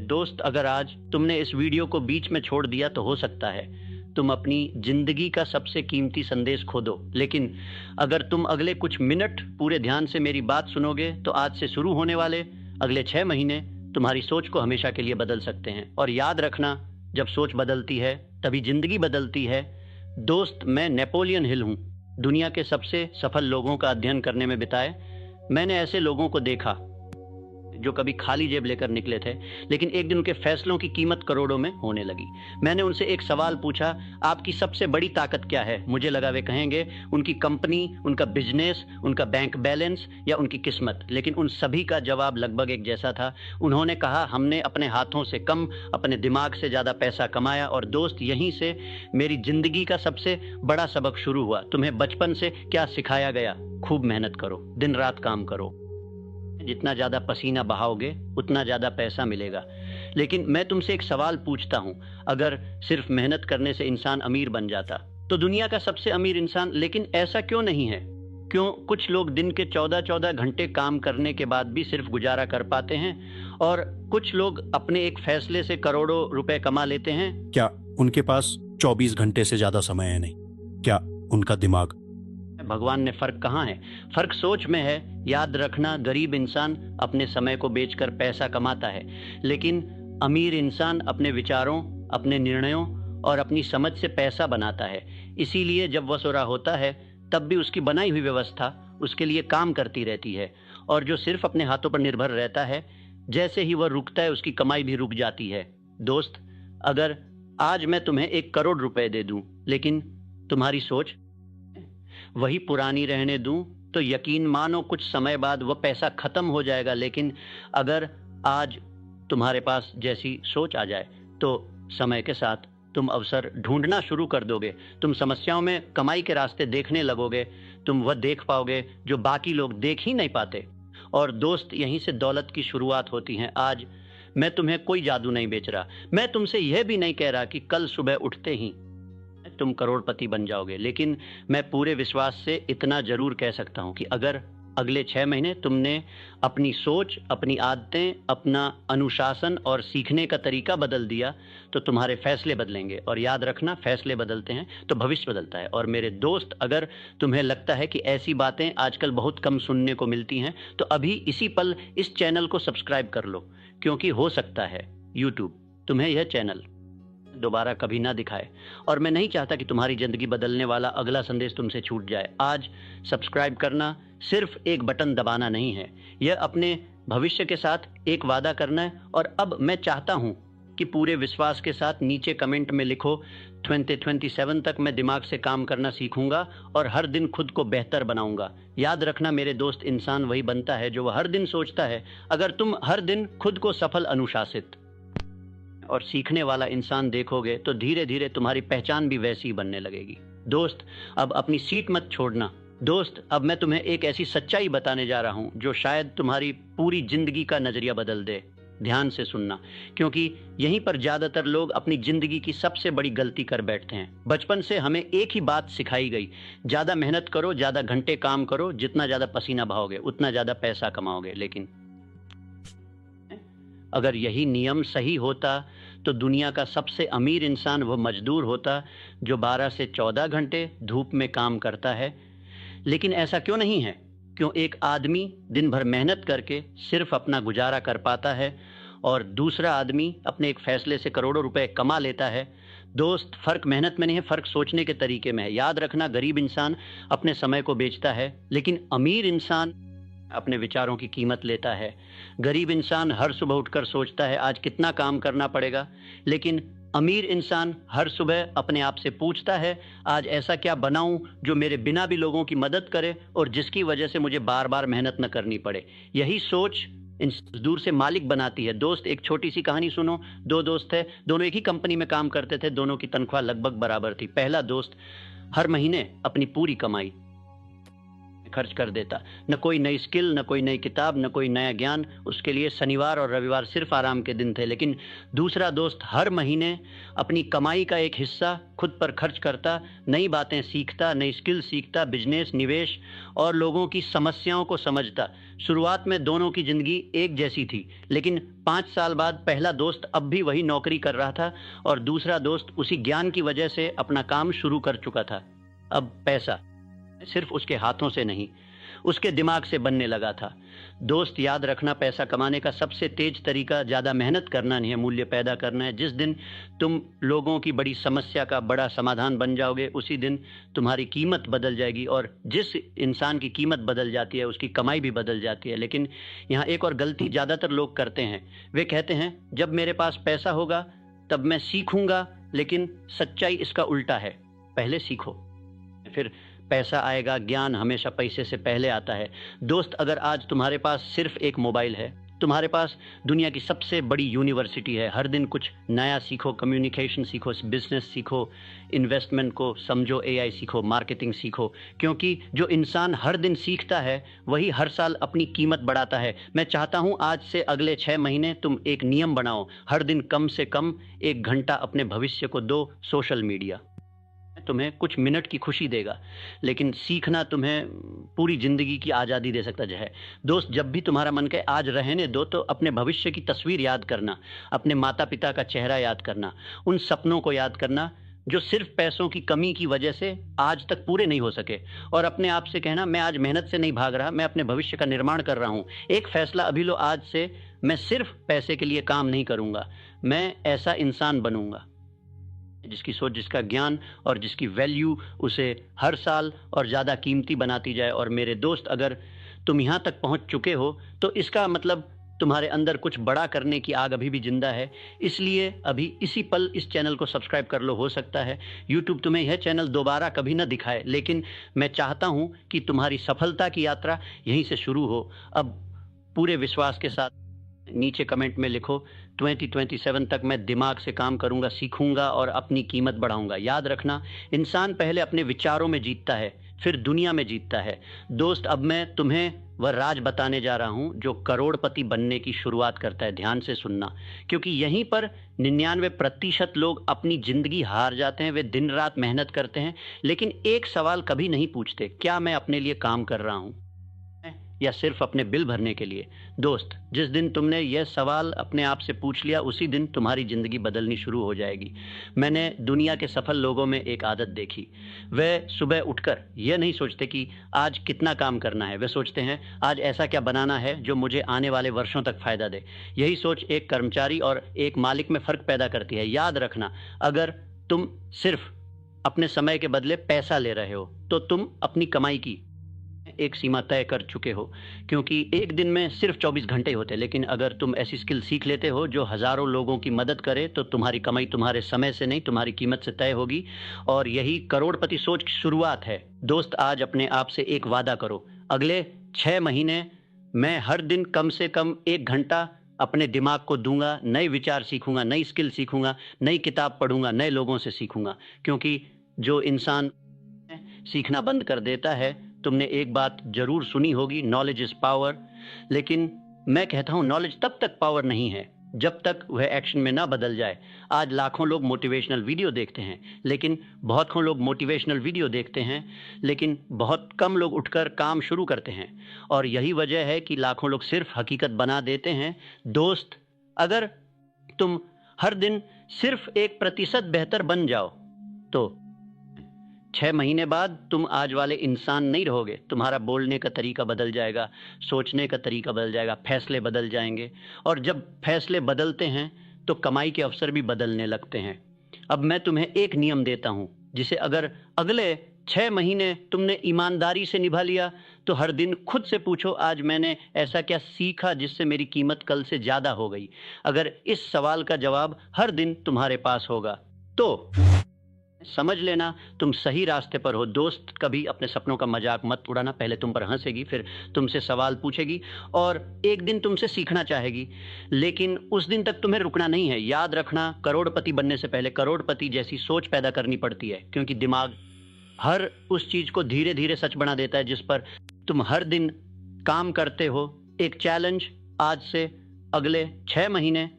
दोस्त, अगर आज तुमने इस वीडियो को बीच में छोड़ दिया तो हो सकता है तुम अपनी जिंदगी का सबसे कीमती संदेश खो दो। लेकिन अगर तुम अगले कुछ मिनट पूरे ध्यान से मेरी बात सुनोगे तो आज से शुरू होने वाले अगले 6 महीने तुम्हारी सोच को हमेशा के लिए बदल सकते हैं। और याद रखना, जब सोच बदलती है तभी जिंदगी बदलती है। दोस्त, मैं नेपोलियन हिल हूँ। दुनिया के सबसे सफल लोगों का अध्ययन करने में बिताए मैंने ऐसे लोगों को देखा जो कभी खाली जेब लेकर निकले थे, लेकिन एक दिन उनके फैसलों की कीमत करोड़ों में होने लगी। मैंने उनसे एक सवाल पूछा, आपकी सबसे बड़ी ताकत क्या है? मुझे लगा वे कहेंगे उनकी कंपनी, उनका बिजनेस, उनका बैंक बैलेंस या उनकी किस्मत। लेकिन उन सभी का जवाब लगभग एक जैसा था। उन्होंने कहा, हमने अपने हाथों से कम, अपने दिमाग से ज़्यादा पैसा कमाया। और दोस्त, यहीं से मेरी जिंदगी का सबसे बड़ा सबक शुरू हुआ। तुम्हें बचपन से क्या सिखाया गया? खूब मेहनत करो, दिन रात काम करो, जितना ज्यादा पसीना बहाओगे उतना ज्यादा पैसा मिलेगा। लेकिन मैं तुमसे एक सवाल पूछता हूं, अगर सिर्फ मेहनत करने से इंसान अमीर बन जाता तो दुनिया का सबसे अमीर इंसान, लेकिन ऐसा क्यों नहीं है? क्यों कुछ लोग दिन के 14-14 घंटे काम करने के बाद भी सिर्फ गुजारा कर पाते हैं और कुछ लोग अपने एक फैसले से करोड़ों रुपए कमा लेते हैं? क्या उनके पास 24 घंटे से ज्यादा समय है? नहीं, क्या उनका दिमाग? भगवान ने फर्क कहाँ है? फर्क सोच में है। याद रखना, गरीब इंसान अपने समय को बेचकर पैसा कमाता है, लेकिन अमीर इंसान अपने विचारों, अपने निर्णयों और अपनी समझ से पैसा बनाता है। इसीलिए जब वह सो रहा होता है तब भी उसकी बनाई हुई व्यवस्था उसके लिए काम करती रहती है। और जो सिर्फ अपने हाथों पर निर्भर रहता है, जैसे ही वह रुकता है उसकी कमाई भी रुक जाती है। दोस्त, अगर आज मैं तुम्हें 1 करोड़ रुपए दे दूं, लेकिन तुम्हारी सोच वही पुरानी रहने दूं, तो यकीन मानो कुछ समय बाद वह पैसा खत्म हो जाएगा। लेकिन अगर आज तुम्हारे पास जैसी सोच आ जाए तो समय के साथ तुम अवसर ढूंढना शुरू कर दोगे। तुम समस्याओं में कमाई के रास्ते देखने लगोगे। तुम वह देख पाओगे जो बाकी लोग देख ही नहीं पाते। और दोस्त, यहीं से दौलत की शुरुआत होती है। आज मैं तुम्हें कोई जादू नहीं बेच रहा। मैं तुमसे यह भी नहीं कह रहा कि कल सुबह उठते ही तुम करोड़पति बन जाओगे। लेकिन मैं पूरे विश्वास से इतना जरूर कह सकता हूं कि अगर अगले 6 महीने तुमने अपनी सोच, अपनी आदतें, अपना अनुशासन और सीखने का तरीका बदल दिया तो तुम्हारे फैसले बदलेंगे। और याद रखना, फैसले बदलते हैं तो भविष्य बदलता है। और मेरे दोस्त, अगर तुम्हें लगता है कि ऐसी बातें आजकल बहुत कम सुनने को मिलती हैं तो अभी इसी पल इस चैनल को सब्सक्राइब कर लो, क्योंकि हो सकता है यूट्यूब तुम्हें यह चैनल दोबारा कभी ना दिखाए। और मैं नहीं चाहता कि तुम्हारी जिंदगी बदलने वाला अगला संदेश तुमसे छूट जाए। आज सब्सक्राइब करना सिर्फ एक बटन दबाना नहीं है, यह अपने भविष्य के साथ एक वादा करना है। और अब मैं चाहता हूं कि पूरे विश्वास के साथ नीचे कमेंट में लिखो, 2027 तक मैं दिमाग से काम करना सीखूंगा और हर दिन खुद को बेहतर बनाऊंगा। याद रखना मेरे दोस्त, इंसान वही बनता है जो वह हर दिन सोचता है। अगर तुम हर दिन खुद को सफल, अनुशासित और सीखने वाला इंसान देखोगे तो धीरे धीरे तुम्हारी पहचान भी वैसी ही बनने लगेगी। दोस्त, अब अपनी सीट मत छोड़ना। दोस्त, अब मैं तुम्हें एक ऐसी सच्चाई बताने जा रहा हूं जो शायद तुम्हारी पूरी जिंदगी का नजरिया बदल दे। ध्यान से सुनना, क्योंकि यहीं पर ज्यादातर लोग अपनी जिंदगी की सबसे बड़ी गलती कर बैठते हैं। बचपन से हमें एक ही बात सिखाई गई, ज्यादा मेहनत करो, ज्यादा घंटे काम करो, जितना ज्यादा पसीना बहाओगे उतना ज्यादा पैसा कमाओगे। लेकिन अगर यही नियम सही होता तो दुनिया का सबसे अमीर इंसान वह मजदूर होता जो 12 से 14 घंटे धूप में काम करता है। लेकिन ऐसा क्यों नहीं है? क्यों एक आदमी दिन भर मेहनत करके सिर्फ अपना गुजारा कर पाता है और दूसरा आदमी अपने एक फैसले से करोड़ों रुपए कमा लेता है? दोस्त, फर्क मेहनत में नहीं है, फर्क सोचने के तरीके में है। याद रखना, गरीब इंसान अपने समय को बेचता है, लेकिन अमीर इंसान अपने विचारों की कीमत लेता है। गरीब इंसान हर सुबह उठकर सोचता है आज कितना काम करना पड़ेगा, लेकिन अमीर इंसान हर सुबह अपने आप से पूछता है आज ऐसा क्या बनाऊं जो मेरे बिना भी लोगों की मदद करे और जिसकी वजह से मुझे बार बार मेहनत न करनी पड़े। यही सोच मजदूर से मालिक बनाती है। दोस्त, एक छोटी सी कहानी सुनो। 2 दोस्त थे, दोनों एक ही कंपनी में काम करते थे, दोनों की तनख्वाह लगभग बराबर थी। पहला दोस्त हर महीने अपनी पूरी कमाई खर्च कर देता। न कोई नई स्किल, न कोई नई किताब, न कोई नया ज्ञान। उसके लिए शनिवार और रविवार सिर्फ आराम के दिन थे। लेकिन दूसरा दोस्त हर महीने अपनी कमाई का एक हिस्सा खुद पर खर्च करता, नई बातें सीखता, नई स्किल सीखता, बिजनेस, निवेश और लोगों की समस्याओं को समझता। शुरुआत में दोनों की ज़िंदगी एक जैसी थी, लेकिन 5 साल बाद पहला दोस्त अब भी वही नौकरी कर रहा था और दूसरा दोस्त उसी ज्ञान की वजह से अपना काम शुरू कर चुका था। अब पैसा सिर्फ उसके हाथों से नहीं, उसके दिमाग से बनने लगा था। दोस्त, याद रखना, पैसा कमाने का सबसे तेज तरीका ज़्यादा मेहनत करना नहीं है, मूल्य पैदा करना है। जिस दिन तुम लोगों की बड़ी समस्या का बड़ा समाधान बन जाओगे, उसी दिन तुम्हारी कीमत बदल जाएगी। और जिस इंसान की कीमत बदल जाती है, उसकी कमाई भी बदल जाती है। लेकिन यहाँ एक और गलती ज़्यादातर लोग करते हैं। वे कहते हैं जब मेरे पास पैसा होगा तब मैं सीखूंगा, लेकिन सच्चाई इसका उल्टा है। पहले सीखो, फिर पैसा आएगा। ज्ञान हमेशा पैसे से पहले आता है। दोस्त, अगर आज तुम्हारे पास सिर्फ एक मोबाइल है, तुम्हारे पास दुनिया की सबसे बड़ी यूनिवर्सिटी है। हर दिन कुछ नया सीखो, कम्युनिकेशन सीखो, बिजनेस सीखो, इन्वेस्टमेंट को समझो, AI सीखो, मार्केटिंग सीखो। क्योंकि जो इंसान हर दिन सीखता है वही हर साल अपनी कीमत बढ़ाता है। मैं चाहता हूँ आज से अगले 6 महीने तुम एक नियम बनाओ, हर दिन कम से कम 1 घंटा अपने भविष्य को दो। सोशल मीडिया तुम्हें कुछ मिनट की खुशी देगा, लेकिन सीखना तुम्हें पूरी जिंदगी की आज़ादी दे सकता है। दोस्त, जब भी तुम्हारा मन कहे आज रहने दो, तो अपने भविष्य की तस्वीर याद करना, अपने माता पिता का चेहरा याद करना, उन सपनों को याद करना जो सिर्फ पैसों की कमी की वजह से आज तक पूरे नहीं हो सके। और अपने आप से कहना, मैं आज मेहनत से नहीं भाग रहा, मैं अपने भविष्य का निर्माण कर रहा हूँ। एक फैसला अभी लो आज से, मैं सिर्फ पैसे के लिए काम नहीं करूँगा, मैं ऐसा इंसान बनूंगा जिसकी सोच, जिसका ज्ञान और जिसकी वैल्यू उसे हर साल और ज़्यादा कीमती बनाती जाए। और मेरे दोस्त, अगर तुम यहाँ तक पहुँच चुके हो तो इसका मतलब तुम्हारे अंदर कुछ बड़ा करने की आग अभी भी जिंदा है। इसलिए अभी इसी पल इस चैनल को सब्सक्राइब कर लो। हो सकता है YouTube तुम्हें यह चैनल दोबारा कभी न दिखाए, लेकिन मैं चाहता हूँ कि तुम्हारी सफलता की यात्रा यहीं से शुरू हो। अब पूरे विश्वास के साथ नीचे कमेंट में लिखो, 2027 तक मैं दिमाग से काम करूंगा, सीखूंगा और अपनी कीमत बढ़ाऊंगा। याद रखना, इंसान पहले अपने विचारों में जीतता है, फिर दुनिया में जीतता है। दोस्त, अब मैं तुम्हें वह राज बताने जा रहा हूं जो करोड़पति बनने की शुरुआत करता है। ध्यान से सुनना, क्योंकि यहीं पर 99% लोग अपनी जिंदगी हार जाते हैं। वे दिन रात मेहनत करते हैं, लेकिन एक सवाल कभी नहीं पूछते, क्या मैं अपने लिए काम कर रहा हूं या सिर्फ अपने बिल भरने के लिए। दोस्त, जिस दिन तुमने यह सवाल अपने आप से पूछ लिया, उसी दिन तुम्हारी ज़िंदगी बदलनी शुरू हो जाएगी। मैंने दुनिया के सफल लोगों में एक आदत देखी। वे सुबह उठकर यह नहीं सोचते कि आज कितना काम करना है, वे सोचते हैं आज ऐसा क्या बनाना है जो मुझे आने वाले वर्षों तक फ़ायदा दे। यही सोच एक कर्मचारी और एक मालिक में फ़र्क पैदा करती है। याद रखना, अगर तुम सिर्फ अपने समय के बदले पैसा ले रहे हो तो तुम अपनी कमाई की एक सीमा तय कर चुके हो, क्योंकि एक दिन में सिर्फ 24 घंटे होते। लेकिन अगर तुम ऐसी स्किल सीख लेते हो जो हज़ारों लोगों की मदद करे, तो तुम्हारी कमाई तुम्हारे समय से नहीं, तुम्हारी कीमत से तय होगी। और यही करोड़पति सोच की शुरुआत है। दोस्त, आज अपने आप से एक वादा करो, अगले 6 महीने मैं हर दिन कम से कम 1 घंटा अपने दिमाग को दूंगा, नए विचार सीखूंगा, नई स्किल सीखूंगा, नई किताब पढ़ूंगा, नए लोगों से सीखूंगा। क्योंकि जो इंसान सीखना बंद कर देता है, तुमने एक बात जरूर सुनी होगी, नॉलेज इज पावर। लेकिन मैं कहता हूं नॉलेज तब तक पावर नहीं है जब तक वह एक्शन में ना बदल जाए। आज लाखों लोग मोटिवेशनल वीडियो देखते हैं, लेकिन बहुत कम लोग उठकर काम शुरू करते हैं। और यही वजह है कि लाखों लोग सिर्फ हकीकत बना देते हैं। दोस्त, अगर तुम हर दिन सिर्फ 1% बेहतर बन जाओ तो 6 महीने बाद तुम आज वाले इंसान नहीं रहोगे। तुम्हारा बोलने का तरीका बदल जाएगा, सोचने का तरीका बदल जाएगा, फैसले बदल जाएंगे। और जब फैसले बदलते हैं तो कमाई के अवसर भी बदलने लगते हैं। अब मैं तुम्हें एक नियम देता हूं, जिसे अगर अगले 6 महीने तुमने ईमानदारी से निभा लिया, तो हर दिन खुद से पूछो, आज मैंने ऐसा क्या सीखा जिससे मेरी कीमत कल से ज़्यादा हो गई। अगर इस सवाल का जवाब हर दिन तुम्हारे पास होगा तो समझ लेना तुम सही रास्ते पर हो। दोस्त, कभी अपने सपनों का मजाक मत उड़ाना। पहले तुम पर हंसेगी, फिर तुमसे सवाल पूछेगी और एक दिन तुमसे सीखना चाहेगी, लेकिन उस दिन तक तुम्हें रुकना नहीं है। याद रखना, करोड़पति बनने से पहले करोड़पति जैसी सोच पैदा करनी पड़ती है, क्योंकि दिमाग हर उस चीज़ को धीरे धीरे सच बना देता है जिस पर तुम हर दिन काम करते हो, एक चैलेंज आज से अगले 6 महीने,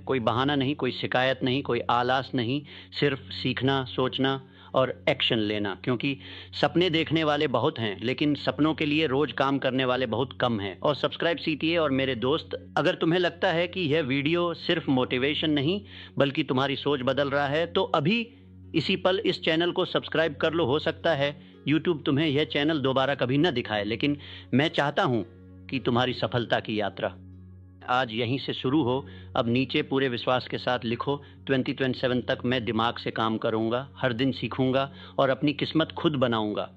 कोई बहाना नहीं, कोई शिकायत नहीं, कोई आलस नहीं, सिर्फ सीखना, सोचना और एक्शन लेना। क्योंकि सपने देखने वाले बहुत हैं लेकिन सपनों के लिए रोज काम करने वाले बहुत कम हैं। और सब्सक्राइब सीटीए। और मेरे दोस्त, अगर तुम्हें लगता है कि यह वीडियो सिर्फ मोटिवेशन नहीं बल्कि तुम्हारी सोच बदल रहा है तो अभी इसी पल इस चैनल को सब्सक्राइब कर लो। हो सकता है यूट्यूब तुम्हें यह चैनल दोबारा कभी न दिखाए, लेकिन मैं चाहता हूं कि तुम्हारी सफलता की यात्रा आज यहीं से शुरू हो। अब नीचे पूरे विश्वास के साथ लिखो, 2027 तक मैं दिमाग से काम करूंगा, हर दिन सीखूंगा और अपनी किस्मत खुद बनाऊंगा।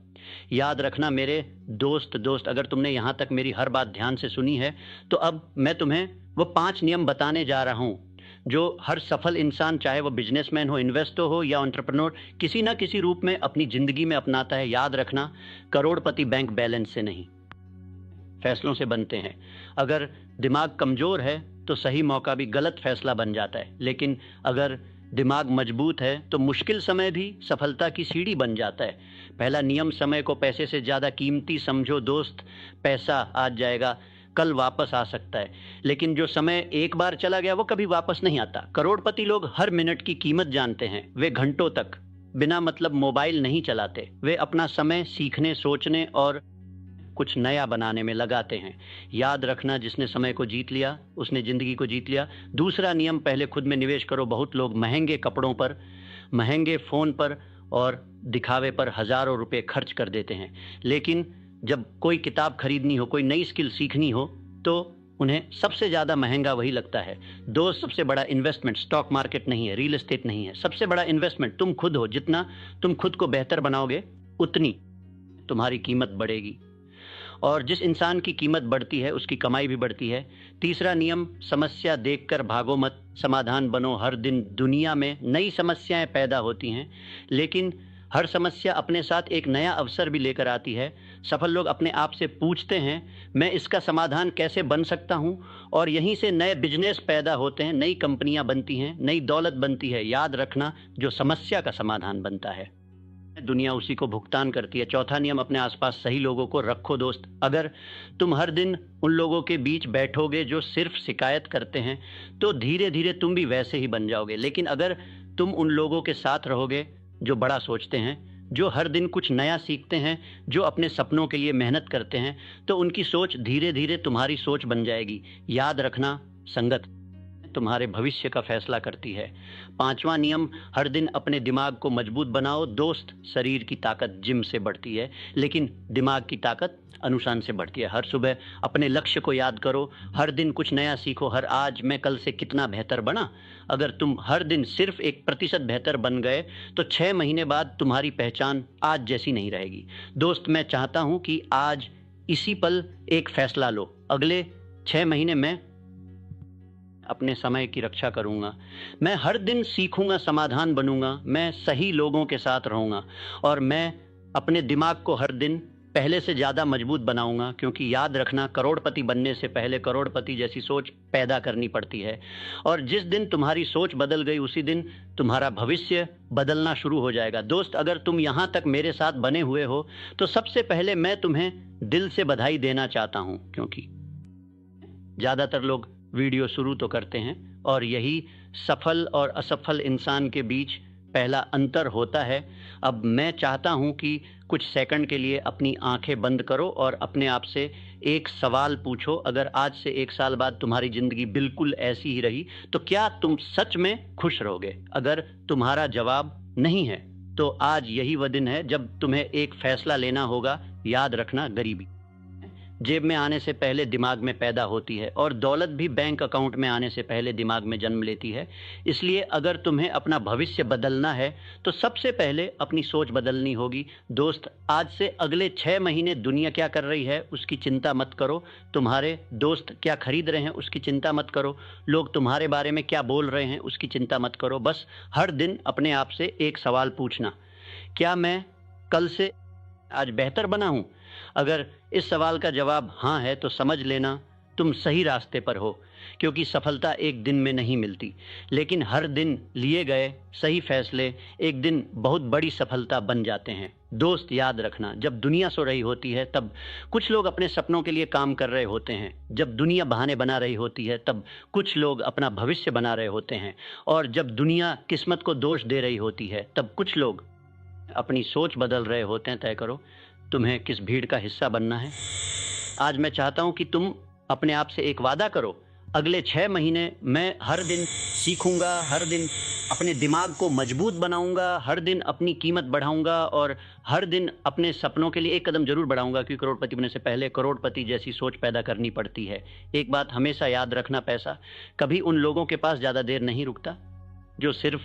याद रखना मेरे दोस्त, अगर तुमने यहाँ तक मेरी हर बात ध्यान से सुनी है तो अब मैं तुम्हें वो 5 नियम बताने जा रहा हूँ जो हर सफल इंसान, चाहे वो बिजनेसमैन हो, इन्वेस्टर हो या एंटरप्रेन्योर, किसी ना किसी रूप में अपनी जिंदगी में अपनाता है। याद रखना, करोड़पति बैंक बैलेंस से नहीं, फैसलों से बनते हैं। अगर दिमाग कमजोर है तो सही मौका भी गलत फैसला बन जाता है, लेकिन अगर दिमाग मजबूत है तो मुश्किल समय भी सफलता की सीढ़ी बन जाता है। पहला नियम, समय को पैसे से ज़्यादा कीमती समझो दोस्त। पैसा आज जाएगा, कल वापस आ सकता है, लेकिन जो समय एक बार चला गया वो कभी वापस नहीं आता। करोड़पति लोग हर मिनट की कीमत जानते हैं। वे घंटों तक बिना मतलब मोबाइल नहीं चलाते। वे अपना समय सीखने, सोचने और कुछ नया बनाने में लगाते हैं। याद रखना, जिसने समय को जीत लिया उसने जिंदगी को जीत लिया। दूसरा नियम, पहले खुद में निवेश करो। बहुत लोग महंगे कपड़ों पर, महंगे फ़ोन पर और दिखावे पर हज़ारों रुपए खर्च कर देते हैं, लेकिन जब कोई किताब खरीदनी हो, कोई नई स्किल सीखनी हो तो उन्हें सबसे ज़्यादा महंगा वही लगता है। दोस्त, सबसे बड़ा इन्वेस्टमेंट स्टॉक मार्केट नहीं है, रियल एस्टेट नहीं है। सबसे बड़ा इन्वेस्टमेंट तुम खुद हो। जितना तुम खुद को बेहतर बनाओगे उतनी तुम्हारी कीमत बढ़ेगी, और जिस इंसान की कीमत बढ़ती है उसकी कमाई भी बढ़ती है। तीसरा नियम, समस्या देखकर भागो मत, समाधान बनो। हर दिन दुनिया में नई समस्याएं पैदा होती हैं, लेकिन हर समस्या अपने साथ एक नया अवसर भी लेकर आती है। सफल लोग अपने आप से पूछते हैं, मैं इसका समाधान कैसे बन सकता हूं, और यहीं से नए बिजनेस पैदा होते हैं, नई कंपनियां बनती हैं, नई दौलत बनती है। याद रखना, जो समस्या का समाधान बनता है दुनिया उसी को भुगतान करती है। चौथा नियम, अपने आसपास सही लोगों को रखो दोस्त। अगर तुम हर दिन उन लोगों के बीच बैठोगे जो सिर्फ शिकायत करते हैं तो धीरे धीरे तुम भी वैसे ही बन जाओगे। लेकिन अगर तुम उन लोगों के साथ रहोगे जो बड़ा सोचते हैं, जो हर दिन कुछ नया सीखते हैं, जो अपने सपनों के लिए मेहनत करते हैं, तो उनकी सोच धीरे धीरे तुम्हारी सोच बन जाएगी। याद रखना, संगत तुम्हारे भविष्य का फैसला करती है। पांचवा नियम, हर दिन अपने दिमाग को मजबूत बनाओ दोस्त। शरीर की ताकत जिम से बढ़ती है, लेकिन दिमाग की ताकत अनुशासन से बढ़ती है। हर सुबह अपने लक्ष्य को याद करो, हर दिन कुछ नया सीखो। हर आज मैं कल से कितना बेहतर बना। अगर तुम हर दिन सिर्फ 1% बेहतर बन गए तो 6 महीने बाद तुम्हारी पहचान आज जैसी नहीं रहेगी। दोस्त, मैं चाहता हूं कि आज इसी पल एक फैसला लो। अगले 6 महीने में अपने समय की रक्षा करूंगा, मैं हर दिन सीखूंगा, समाधान बनूंगा, मैं सही लोगों के साथ रहूंगा, और मैं अपने दिमाग को हर दिन पहले से ज़्यादा मजबूत बनाऊंगा। क्योंकि याद रखना, करोड़पति बनने से पहले करोड़पति जैसी सोच पैदा करनी पड़ती है, और जिस दिन तुम्हारी सोच बदल गई उसी दिन तुम्हारा भविष्य बदलना शुरू हो जाएगा। दोस्त, अगर तुम यहाँ तक मेरे साथ बने हुए हो तो सबसे पहले मैं तुम्हें दिल से बधाई देना चाहता हूँ, क्योंकि ज़्यादातर लोग वीडियो शुरू तो करते हैं और यही सफल और असफल इंसान के बीच पहला अंतर होता है। अब मैं चाहता हूं कि कुछ सेकंड के लिए अपनी आंखें बंद करो और अपने आप से एक सवाल पूछो। अगर आज से 1 साल बाद तुम्हारी ज़िंदगी बिल्कुल ऐसी ही रही तो क्या तुम सच में खुश रहोगे? अगर तुम्हारा जवाब नहीं है तो आज यही वह दिन है जब तुम्हें एक फैसला लेना होगा। याद रखना, गरीबी जेब में आने से पहले दिमाग में पैदा होती है, और दौलत भी बैंक अकाउंट में आने से पहले दिमाग में जन्म लेती है। इसलिए अगर तुम्हें अपना भविष्य बदलना है तो सबसे पहले अपनी सोच बदलनी होगी। दोस्त, आज से अगले 6 महीने दुनिया क्या कर रही है उसकी चिंता मत करो, तुम्हारे दोस्त क्या खरीद रहे हैं उसकी चिंता मत करो, लोग तुम्हारे बारे में क्या बोल रहे हैं उसकी चिंता मत करो। बस हर दिन अपने आप से एक सवाल पूछना, क्या मैं कल से आज बेहतर बना हूँ? अगर इस सवाल का जवाब हाँ है तो समझ लेना तुम सही रास्ते पर हो, क्योंकि सफलता एक दिन में नहीं मिलती, लेकिन हर दिन लिए गए सही फैसले एक दिन बहुत बड़ी सफलता बन जाते हैं। दोस्त याद रखना, जब दुनिया सो रही होती है तब कुछ लोग अपने सपनों के लिए काम कर रहे होते हैं, जब दुनिया बहाने बना रही होती है तब कुछ लोग अपना भविष्य बना रहे होते हैं, और जब दुनिया किस्मत को दोष दे रही होती है तब कुछ लोग अपनी सोच बदल रहे होते हैं। तय करो तुम्हें किस भीड़ का हिस्सा बनना है। आज मैं चाहता हूं कि तुम अपने आप से एक वादा करो, अगले 6 महीने मैं हर दिन सीखूंगा, हर दिन अपने दिमाग को मजबूत बनाऊंगा, हर दिन अपनी कीमत बढ़ाऊंगा और हर दिन अपने सपनों के लिए एक कदम जरूर बढ़ाऊंगा, क्योंकि करोड़पति बनने से पहले करोड़पति जैसी सोच पैदा करनी पड़ती है। एक बात हमेशा याद रखना, पैसा कभी उन लोगों के पास ज़्यादा देर नहीं रुकता जो सिर्फ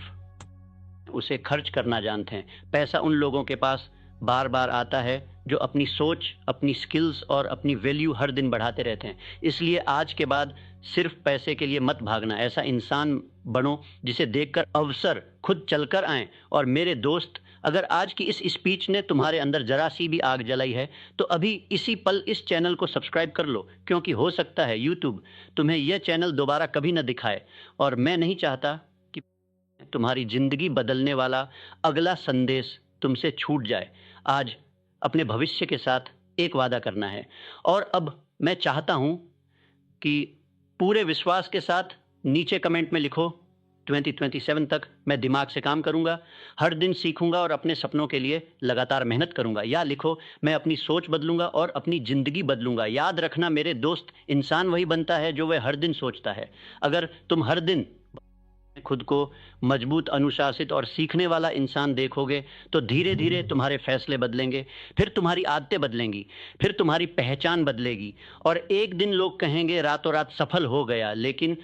उसे खर्च करना जानते हैं। पैसा उन लोगों के पास बार बार आता है जो अपनी सोच, अपनी स्किल्स और अपनी वैल्यू हर दिन बढ़ाते रहते हैं। इसलिए आज के बाद सिर्फ पैसे के लिए मत भागना, ऐसा इंसान बनो जिसे देखकर अवसर खुद चलकर आए। और मेरे दोस्त, अगर आज की इस स्पीच ने तुम्हारे अंदर जरा सी भी आग जलाई है तो अभी इसी पल इस चैनल को सब्सक्राइब कर लो, क्योंकि हो सकता है यूट्यूब तुम्हें यह चैनल दोबारा कभी न दिखाए। और मैं नहीं चाहता कि तुम्हारी जिंदगी बदलने वाला अगला संदेश तुमसे छूट जाए। आज अपने भविष्य के साथ एक वादा करना है, और अब मैं चाहता हूं कि पूरे विश्वास के साथ नीचे कमेंट में लिखो 2027 तक मैं दिमाग से काम करूंगा, हर दिन सीखूंगा और अपने सपनों के लिए लगातार मेहनत करूंगा। या लिखो मैं अपनी सोच बदलूंगा और अपनी ज़िंदगी बदलूंगा। याद रखना मेरे दोस्त, इंसान वही बनता है जो वह हर दिन सोचता है। अगर तुम हर दिन खुद को मजबूत, अनुशासित और सीखने वाला इंसान देखोगे तो धीरे धीरे तुम्हारे फैसले बदलेंगे, फिर तुम्हारी आदतें बदलेंगी, फिर तुम्हारी पहचान बदलेगी, और एक दिन लोग कहेंगे रातों रात सफल हो गया। लेकिन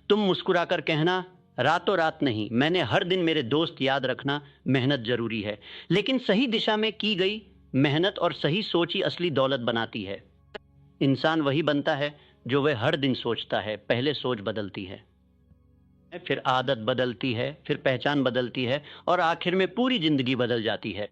तुम मुस्कुराकर कहना रातों रात नहीं, मैंने हर दिन। मेरे दोस्त याद रखना, मेहनत जरूरी है, लेकिन सही दिशा में की गई मेहनत और सही सोच ही असली दौलत बनाती है। इंसान वही बनता है जो वह हर दिन सोचता है। पहले सोच बदलती है, फिर आदत बदलती है, फिर पहचान बदलती है, और आखिर में पूरी जिंदगी बदल जाती है।